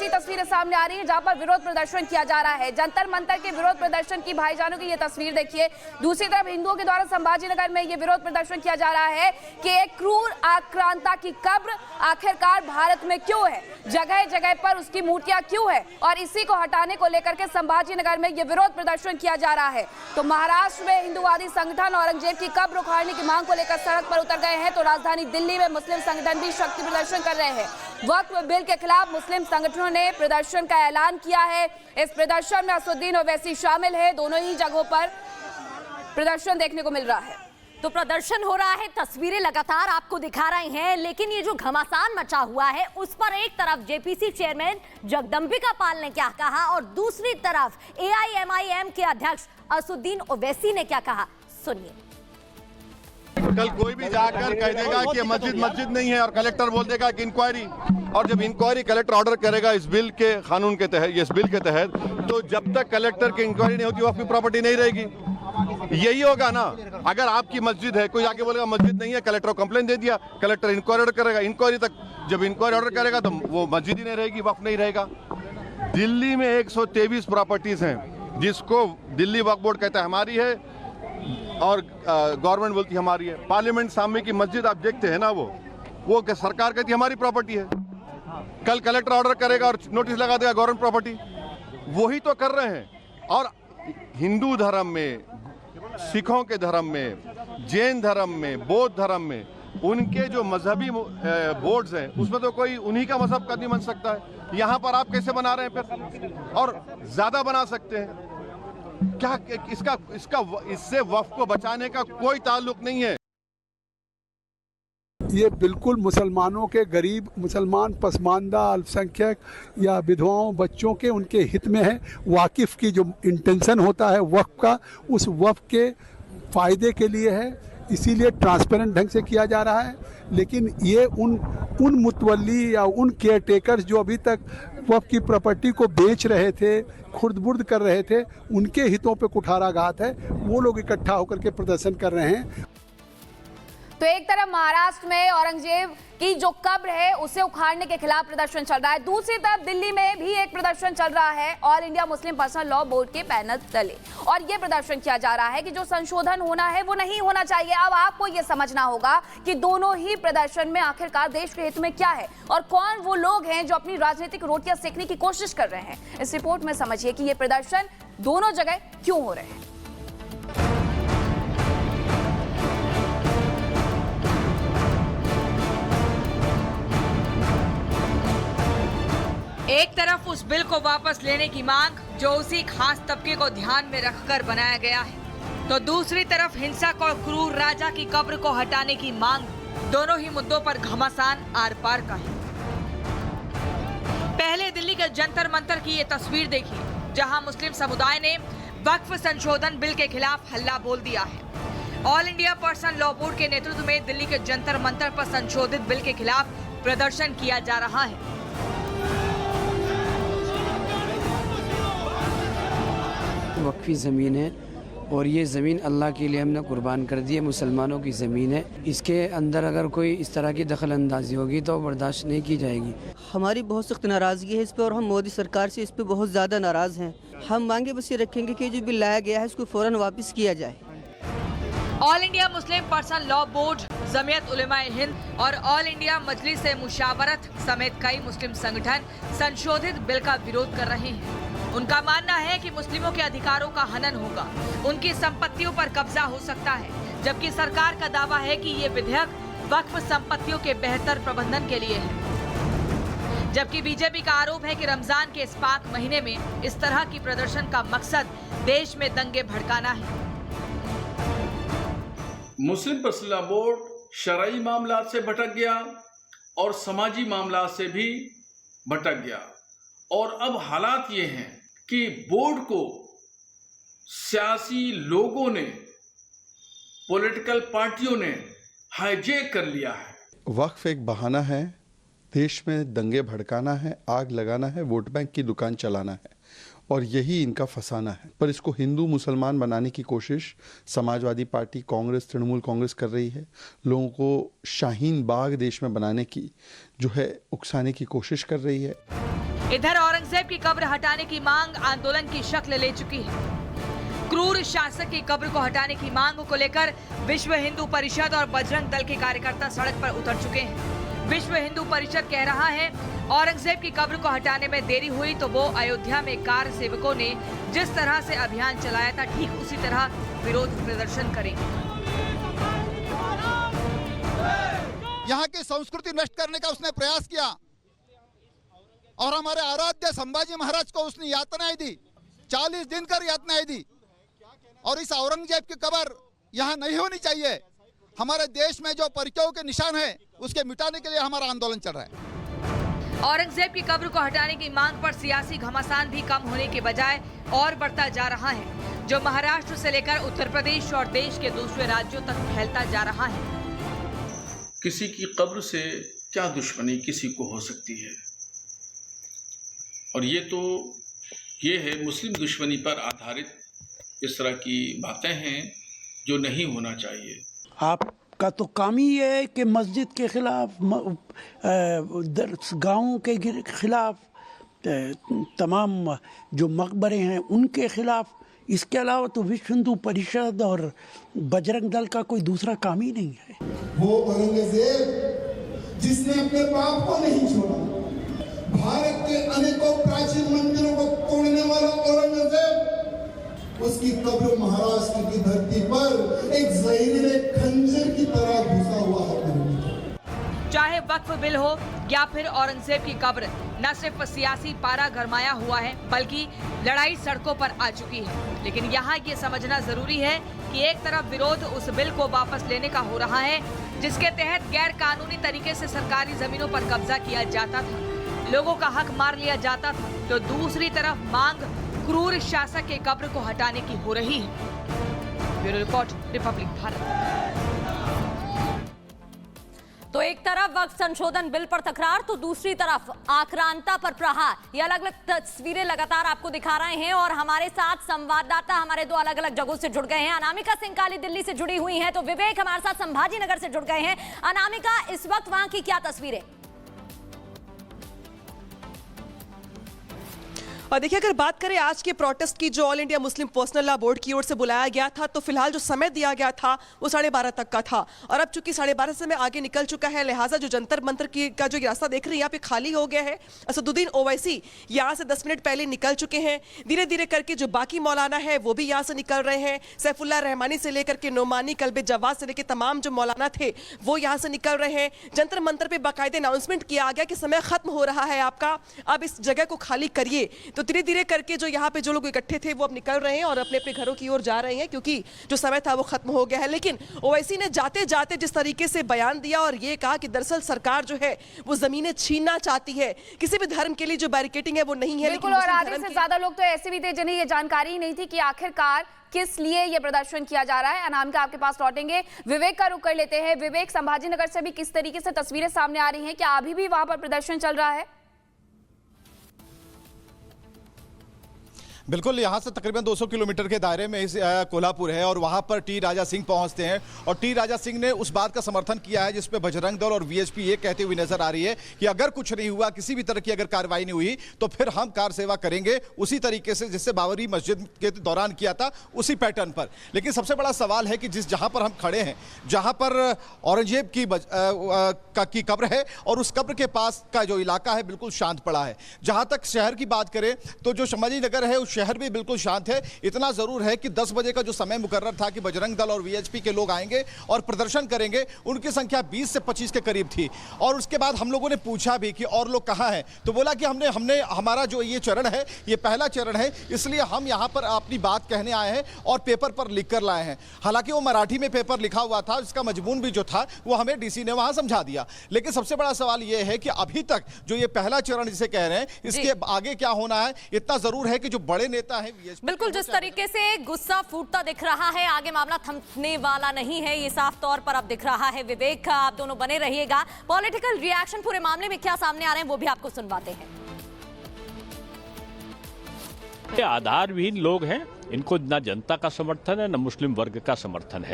की तस्वीरें सामने आ रही है जहां पर विरोध प्रदर्शन किया जा रहा है। जंतर मंतर के विरोध प्रदर्शन की भाईजानों की ये तस्वीर देखिए। दूसरी तरफ हिंदुओं के द्वारा संभाजीनगर में ये विरोध प्रदर्शन किया जा रहा है कि एक क्रूर आक्रांता की कब्र आखिरकार भारत में क्यों है, जगह जगह पर उसकी मूर्तियां क्यों है, और इसी को हटाने को लेकर के संभाजीनगर में ये विरोध प्रदर्शन किया जा रहा है। तो महाराष्ट्र में हिंदुवादी संगठन औरंगजेब की कब्र उखाड़ने की मांग को लेकर सड़क पर उतर गए हैं, तो राजधानी दिल्ली में मुस्लिम संगठन भी शक्ति प्रदर्शन कर रहे हैं। वक्फ बिल के खिलाफ मुस्लिम संगठनों ने प्रदर्शन का ऐलान किया है। इस प्रदर्शन में असदुद्दीन ओवैसी शामिल है। दोनों ही जगहों पर प्रदर्शन देखने को मिल रहा है। तो प्रदर्शन हो रहा है, तस्वीरें लगातार आपको दिखा रहे हैं, लेकिन ये जो घमासान मचा हुआ है उस पर एक तरफ जेपीसी चेयरमैन जगदंबिका पाल ने क्या कहा और दूसरी तरफ एआईएमआईएम के अध्यक्ष असदुद्दीन ओवैसी ने क्या कहा, सुनिए। कल कोई भी जाकर कह देगा कि मस्जिद नहीं है और कलेक्टर बोल देगा कि इंक्वायरी, और जब इंक्वायरी कलेक्टर ऑर्डर करेगा इस बिल के कानून के तहत, इस बिल के तहत, तो जब तक कलेक्टर की इंक्वायरी नहीं होती वक्फ की प्रॉपर्टी नहीं रहेगी। यही होगा ना। अगर आपकी मस्जिद है, कोई आके बोलेगा मस्जिद नहीं है, कलेक्टर को कंप्लेन दे दिया, कलेक्टर इंक्वायरी ऑर्डर करेगा, इंक्वायरी तक जब इंक्वायरी ऑर्डर करेगा तो वो मस्जिद ही नहीं रहेगी, वक्फ नहीं रहेगा। दिल्ली में 123 प्रॉपर्टीज हैं जिसको दिल्ली वक्फ बोर्ड कहता है हमारी है और गवर्नमेंट बोलती है हमारी है। पार्लियामेंट सामने की मस्जिद आप देखते हैं ना, वो सरकार कहती है हमारी प्रॉपर्टी है। कल कलेक्टर ऑर्डर करेगा और नोटिस लगा देगा गवर्नमेंट प्रॉपर्टी। वही तो कर रहे हैं। और हिंदू धर्म में, सिखों के धर्म में, जैन धर्म में, बौद्ध धर्म में उनके जो मजहबी बोर्ड्स हैं उसमें तो कोई उन्हीं का मजहब का नहीं बन सकता है। यहाँ पर आप कैसे बना रहे हैं फिर, और ज्यादा बना सकते हैं क्या? इससे वक्फ को बचाने का कोई ताल्लुक नहीं है। ये बिल्कुल मुसलमानों के, गरीब मुसलमान, पसमानदा, अल्पसंख्यक या विधवाओं, बच्चों के, उनके हित में है। वाकिफ की जो इंटेंशन होता है वक्फ का, उस वक्फ के फायदे के लिए है, इसीलिए ट्रांसपेरेंट ढंग से किया जा रहा है। लेकिन ये उन मुतवल्ली या उन केयर टेकर्स जो अभी तक वक्फ की प्रॉपर्टी को बेच रहे थे, खुर्द-बुर्द कर रहे थे, उनके हितों पे कुठाराघात है। वो लोग इकट्ठा होकर के प्रदर्शन कर रहे हैं। तो एक तरफ महाराष्ट्र में औरंगजेब की जो कब्र है उसे उखाड़ने के खिलाफ प्रदर्शन चल रहा है, दूसरी तरफ दिल्ली में भी एक प्रदर्शन चल रहा है all India Muslim personal law board के बैनर तले, और ये प्रदर्शन किया जा रहा है कि जो संशोधन होना है वो नहीं होना चाहिए। अब आपको ये समझना होगा कि दोनों ही प्रदर्शन में आखिरकार देश के हित में क्या है और कौन वो लोग हैं जो अपनी राजनीतिक रोटियां सेकने की कोशिश कर रहे हैं। इस रिपोर्ट में समझिए कि ये प्रदर्शन दोनों जगह क्यों हो रहे हैं। एक तरफ उस बिल को वापस लेने की मांग जो उसी खास तबके को ध्यान में रखकर बनाया गया है, तो दूसरी तरफ हिंसक और क्रूर राजा की कब्र को हटाने की मांग। दोनों ही मुद्दों पर घमासान आर पार का है। पहले दिल्ली के जंतर मंतर की ये तस्वीर देखिए जहां मुस्लिम समुदाय ने वक्फ संशोधन बिल के खिलाफ हल्ला बोल दिया है। All India personal law board के नेतृत्व में दिल्ली के जंतर मंतर पर संशोधित बिल के खिलाफ प्रदर्शन किया जा रहा है। वक्फी ज़मीन है और ये ज़मीन अल्लाह के लिए हमने कुर्बान कर दी है, मुसलमानों की ज़मीन है। इसके अंदर अगर कोई इस तरह की दखल अंदाजी होगी तो बर्दाश्त नहीं की जाएगी। हमारी बहुत सख्त नाराज़गी है इस पर और हम मोदी सरकार से इस पर बहुत ज़्यादा नाराज़ हैं। हम मांगे बस ये रखेंगे कि जो बिल लाया गया है इसको फ़ौरन वापस किया जाए। All India Muslim personal law board, Jamiat Ulemae Hind और ऑल इंडिया मजलिस मुशावरत समेत कई मुस्लिम संगठन संशोधित बिल का विरोध कर रहे हैं। उनका मानना है कि मुस्लिमों के अधिकारों का हनन होगा, उनकी संपत्तियों पर कब्जा हो सकता है, जबकि सरकार का दावा है कि ये विधेयक वक्फ संपत्तियों के बेहतर प्रबंधन के लिए है। जबकि बीजेपी का आरोप है कि रमजान के इस पाक महीने में इस तरह की प्रदर्शन का मकसद देश में दंगे भड़काना है। मुस्लिम पर्सनल लॉ बोर्ड शरई मामला से भटक गया और समाजी मामला से भी भटक गया, और अब हालात ये हैं कि बोर्ड को सियासी लोगों ने, पॉलिटिकल पार्टियों ने हाईजैक कर लिया है। वक्फ एक बहाना है, देश में दंगे भड़काना है, आग लगाना है, वोट बैंक की दुकान चलाना है, और यही इनका फसाना है। पर इसको हिंदू मुसलमान बनाने की कोशिश समाजवादी पार्टी, कांग्रेस, तृणमूल कांग्रेस कर रही है। लोगों को शाहीन बाग देश में बनाने की जो है उकसाने की कोशिश कर रही है। इधर औरंगजेब की कब्र हटाने की मांग आंदोलन की शक्ल ले चुकी है। क्रूर शासक की कब्र को हटाने की मांग को लेकर विश्व हिंदू परिषद और बजरंग दल के कार्यकर्ता सड़क पर उतर चुके हैं। विश्व हिंदू परिषद कह रहा है औरंगजेब की कब्र को हटाने में देरी हुई तो वो अयोध्या में कार सेवकों ने जिस तरह से अभियान चलाया था ठीक उसी तरह विरोध प्रदर्शन करेंगे। यहाँ की संस्कृति नष्ट करने का उसने प्रयास किया और हमारे आराध्य संभाजी महाराज को उसने यातनाएं दी, 40 दिन कर यातनाएं दी। और इस औरंगजेब की कब्र यहाँ नहीं होनी चाहिए। हमारे देश में जो परिचयों के निशान है उसके मिटाने के लिए हमारा आंदोलन चल रहा है। औरंगजेब की कब्र को हटाने की मांग पर सियासी घमासान भी कम होने के बजाय और बढ़ता जा रहा है, जो महाराष्ट्र से लेकर उत्तर प्रदेश और देश के दूसरे राज्यों तक फैलता जा रहा है। किसी की कब्र से क्या दुश्मनी किसी को हो सकती है, और ये है मुस्लिम दुश्मनी पर आधारित इस तरह की बातें हैं जो नहीं होना चाहिए। आपका तो काम ही है कि मस्जिद के खिलाफ, गाँवों के खिलाफ, तमाम जो मकबरे हैं उनके खिलाफ। इसके अलावा तो विश्व हिंदू परिषद और बजरंग दल का कोई दूसरा काम ही नहीं है। वो औरंगजेब जिसने अपने बाप को नहीं छोड़ा, भारत के अनेकों प्राचीन मंदिरों को तोड़ने वाला औरंगजेब, उसकी कब्र महाराष्ट्र की धरती पर एक जहरीले खंजर की तरह घुसा हुआ है। चाहे वक्फ बिल हो या फिर औरंगजेब की कब्र, न सिर्फ सियासी पारा गरमाया हुआ है बल्कि लड़ाई सड़कों पर आ चुकी है। लेकिन यहाँ ये समझना जरूरी है कि एक तरफ विरोध उस बिल को वापस लेने का हो रहा है जिसके तहत गैर कानूनी तरीके से सरकारी जमीनों पर कब्जा किया जाता था, लोगों का हक मार लिया जाता था, तो दूसरी तरफ मांग क्रूर शासक के कब्र को हटाने की हो रही है। Bureau report, Republic Bharat. तो एक तरफ वक्फ संशोधन बिल पर तकरार तो दूसरी तरफ आक्रांता पर प्रहार। ये अलग अलग तस्वीरें लगातार आपको दिखा रहे हैं और हमारे साथ संवाददाता हमारे दो अलग अलग जगहों से जुड़ गए हैं। अनामिका सिंह काली दिल्ली से जुड़ी हुई हैं, तो विवेक हमारे साथ संभाजी नगर से जुड़ गए हैं। अनामिका, इस वक्त वहां की क्या तस्वीरें? और देखिए, अगर बात करें आज के प्रोटेस्ट की जो all India Muslim personal law board की ओर से बुलाया गया था, तो फिलहाल जो समय दिया गया था वो 12:30 तक का था और अब चूंकि 12:30 समय आगे निकल चुका है, लिहाजा जो जंतर मंतर का जो रास्ता देख रहे हैं यहाँ पे खाली हो गया है। असदुद्दीन ओवैसी यहाँ से 10 मिनट पहले निकल चुके हैं। धीरे धीरे करके जो बाकी मौलाना है वो भी यहाँ से निकल रहे हैं। सैफुल्लाह रहमानी से लेकर के नोमानी, कल्बे जवाद से लेकर तमाम जो मौलाना थे वो यहाँ से निकल रहे हैं। जंतर मंतर पे बाकायदे अनाउंसमेंट किया गया कि समय खत्म हो रहा है आपका, अब इस जगह को खाली करिए। तो धीरे धीरे करके जो यहाँ पे जो लोग इकट्ठे थे वो अब निकल रहे हैं और अपने अपने घरों की ओर जा रहे हैं, क्योंकि जो समय था वो खत्म हो गया है। लेकिन ओवैसी ने जाते जाते जिस तरीके से बयान दिया और ये कहा कि दरअसल सरकार जो है वो जमीनें छीनना चाहती है, किसी भी धर्म के लिए जो बैरिकेडिंग है वो नहीं है। बिल्कुल, और आधे से ज्यादा लोग तो ऐसे भी थे जिन्हें ये जानकारी ही नहीं थी कि आखिरकार किस लिए ये प्रदर्शन किया जा रहा है। अनामिका, आपके पास लौटेंगे, विवेक का रुख कर लेते हैं। विवेक, संभाजी नगर से भी किस तरीके से तस्वीरें सामने आ रही हैं? क्या अभी भी वहां पर प्रदर्शन चल रहा है? बिल्कुल, यहाँ से तकरीबन 200 किलोमीटर के दायरे में इस कोल्हापुर है और वहाँ पर टी राजा सिंह पहुँचते हैं और टी राजा सिंह ने उस बात का समर्थन किया है जिसपे बजरंग दल और वीएचपी ये कहते हुए नजर आ रही है कि अगर कुछ नहीं हुआ, किसी भी तरह की अगर कार्रवाई नहीं हुई तो फिर हम कार सेवा करेंगे उसी तरीके से जिससे बाबरी मस्जिद के दौरान किया था, उसी पैटर्न पर। लेकिन सबसे बड़ा सवाल है कि जहाँ पर हम खड़े हैं, जहाँ पर औरंगजेब की कब्र है और उस कब्र के पास का जो इलाका है बिल्कुल शांत पड़ा है। जहाँ तक शहर की बात करें तो जो संभाजी नगर है उस शहर भी बिल्कुल शांत है। इतना जरूर है कि 10 बजे का जो समय मुकर्रर था कि बजरंग दल और वीएचपी के लोग आएंगे और प्रदर्शन करेंगे, उनकी संख्या 20 से 25 के करीब थी। और उसके बाद हम लोगों ने पूछा भी कि और लोग कहां हैं, तो बोला कि हमने हमारा जो ये चरण है ये पहला चरण है, इसलिए हम यहां पर अपनी बात कहने आए हैं और पेपर पर लिख कर लाए हैं। हालांकि वो मराठी में पेपर लिखा हुआ था, इसका मजमून भी जो था वो हमें डीसी ने वहां समझा दिया। लेकिन सबसे बड़ा सवाल ये है कि अभी तक जो ये पहला चरण जिसे कह रहे हैं, इसके आगे क्या होना है। इतना जरूर है कि जो बड़े नेता हैं, बिल्कुल जिस तरीके से गुस्सा फूटता दिख रहा है, आगे मामला थमने वाला नहीं है, ये साफ तौर पर अब दिख रहा है। विवेक, आप दोनों बने रहिएगा। पॉलिटिकल रिएक्शन पूरे मामले में क्या सामने आ रहे हैं वो भी आपको सुनवाते हैं। ये आधारविहीन लोग हैं, इनको ना जनता का समर्थन है ना मुस्लिम वर्ग का समर्थन है।